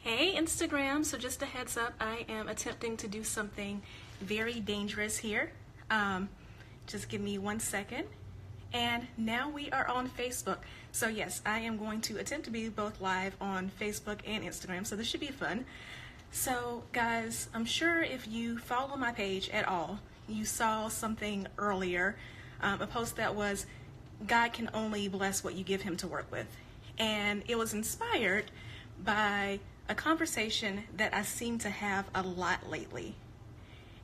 Hey Instagram, so just a heads up, I am attempting to do something very dangerous here. Just give me 1 second. And now we are on Facebook. So yes, I am going to attempt to be both live on Facebook and Instagram, so this should be fun. So guys, I'm sure if you follow my page at all, you saw something earlier, a post that was, God can only bless what you give him to work with. And it was inspired by a conversation that I seem to have a lot lately.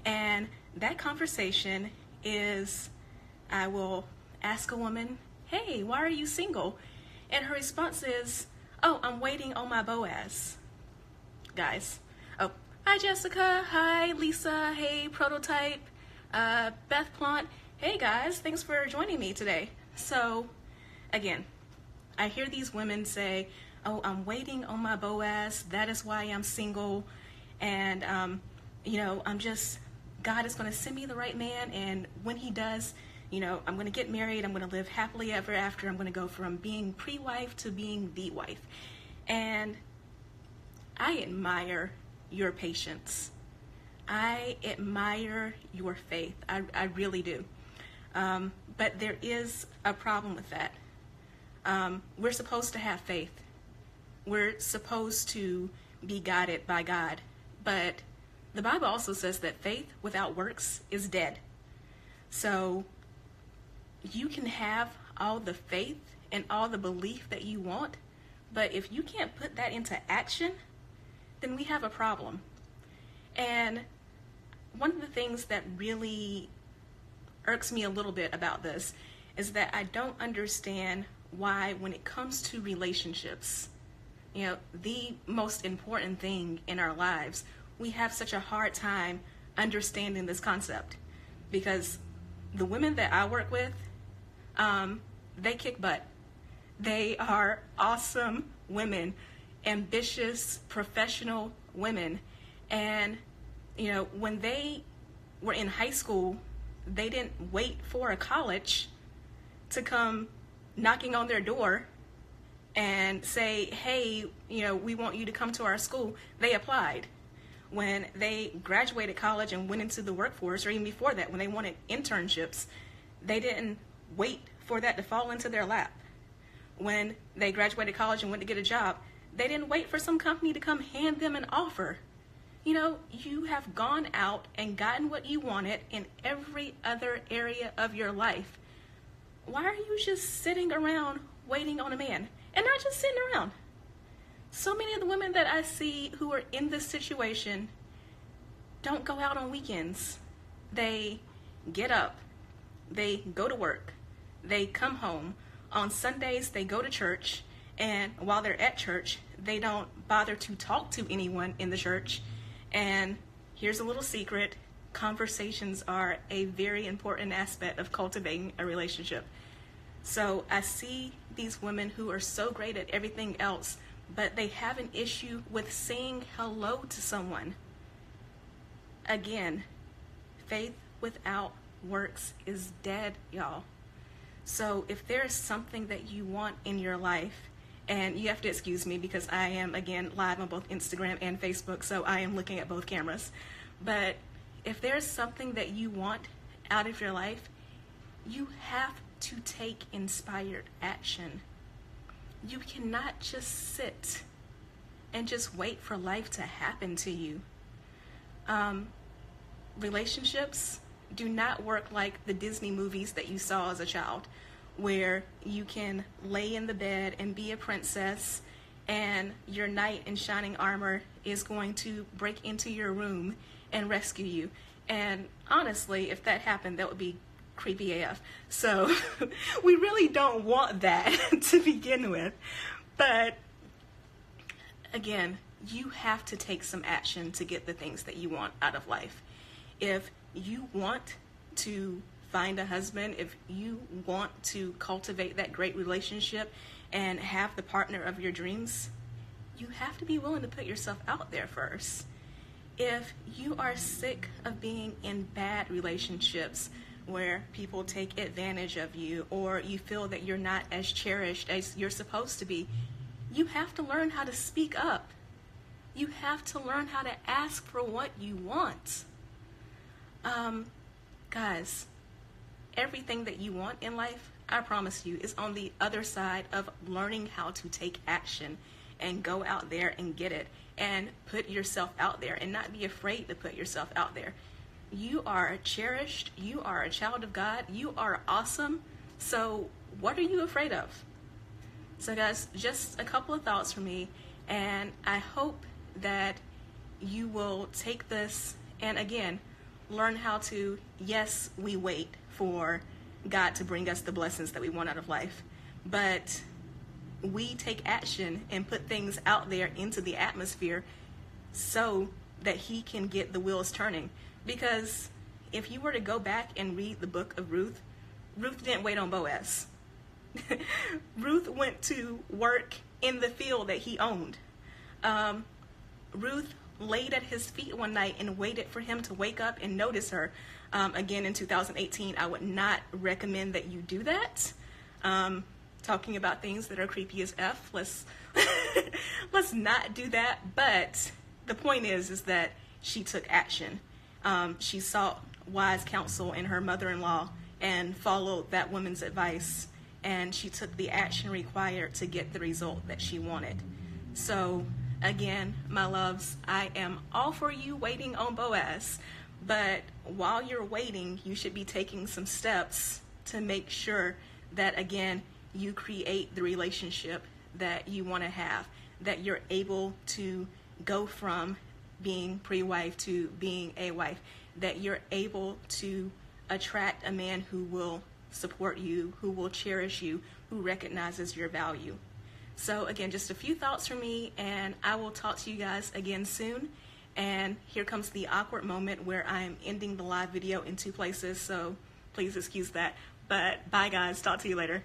And that conversation is, I will ask a woman, hey, why are you single? And her response is, oh, I'm waiting on my Boaz. Guys, oh, hi Jessica, hi Lisa, hey Prototype, Beth Plant, hey guys, thanks for joining me today. So, again, I hear these women say, oh, I'm waiting on my Boaz, that is why I'm single, and, God is going to send me the right man, and when he does, I'm going to get married, I'm going to live happily ever after, I'm going to go from being pre-wife to being the wife. And I admire your patience. I admire your faith. I really do. But there is a problem with that. We're supposed to have faith. We're supposed to be guided by God. But the Bible also says that faith without works is dead. So you can have all the faith and all the belief that you want, but if you can't put that into action, then we have a problem. And one of the things that really irks me a little bit about this is that I don't understand why, when it comes to relationships, the most important thing in our lives, we have such a hard time understanding this concept. Because the women that I work with, they kick butt. They are awesome women, ambitious, professional women. And, when they were in high school, they didn't wait for a college to come knocking on their door and say, hey, we want you to come to our school. They applied. When they graduated college and went into the workforce, or even before that, when they wanted internships, they didn't wait for that to fall into their lap. When they graduated college and went to get a job, they didn't wait for some company to come hand them an offer. You have gone out and gotten what you wanted in every other area of your life. Why are you just sitting around waiting on a man? And not just sitting around. So many of the women that I see who are in this situation don't go out on weekends. They get up, they go to work, they come home. On Sundays, they go to church, and while they're at church, they don't bother to talk to anyone in the church. And here's a little secret: conversations are a very important aspect of cultivating a relationship. So I see these women who are so great at everything else, but they have an issue with saying hello to someone. Again, faith without works is dead, y'all. So if there's something that you want in your life, and you have to excuse me because I am, again, live on both Instagram and Facebook, so I am looking at both cameras. But if there's something that you want out of your life, you have to take inspired action. You cannot just sit and just wait for life to happen to you. Relationships do not work like the Disney movies that you saw as a child, where you can lay in the bed and be a princess and your knight in shining armor is going to break into your room and rescue you. And honestly, if that happened, that would be creepy AF. So we really don't want that to begin with. But again, you have to take some action to get the things that you want out of life. If you want to find a husband, if you want to cultivate that great relationship and have the partner of your dreams, you have to be willing to put yourself out there first. If you are sick of being in bad relationships where people take advantage of you, or you feel that you're not as cherished as you're supposed to be, you have to learn how to speak up. You have to learn how to ask for what you want. Guys, everything that you want in life, I promise you, is on the other side of learning how to take action and go out there and get it and put yourself out there and not be afraid to put yourself out there. You are cherished. You are a child of God. You are awesome. So what are you afraid of? So guys, just a couple of thoughts from me, and I hope that you will take this and again, learn how to, yes, we wait for God to bring us the blessings that we want out of life, but we take action and put things out there into the atmosphere so that he can get the wheels turning. Because if you were to go back and read the book of Ruth, Ruth didn't wait on Boaz. Ruth went to work in the field that he owned. Ruth laid at his feet one night and waited for him to wake up and notice her. Again, in 2018, I would not recommend that you do that. Talking about things that are creepy as F, let's not do that. But the point is that she took action. She sought wise counsel in her mother-in-law and followed that woman's advice, and she took the action required to get the result that she wanted. So again, my loves, I am all for you waiting on Boaz, but while you're waiting, you should be taking some steps to make sure that, again, you create the relationship that you want to have, that you're able to go from being pre-wife to being a wife, that you're able to attract a man who will support you, who will cherish you, who recognizes your value. So again, just a few thoughts from me, and I will talk to you guys again soon. And here comes the awkward moment where I'm ending the live video in two places, so please excuse that. But bye guys, talk to you later.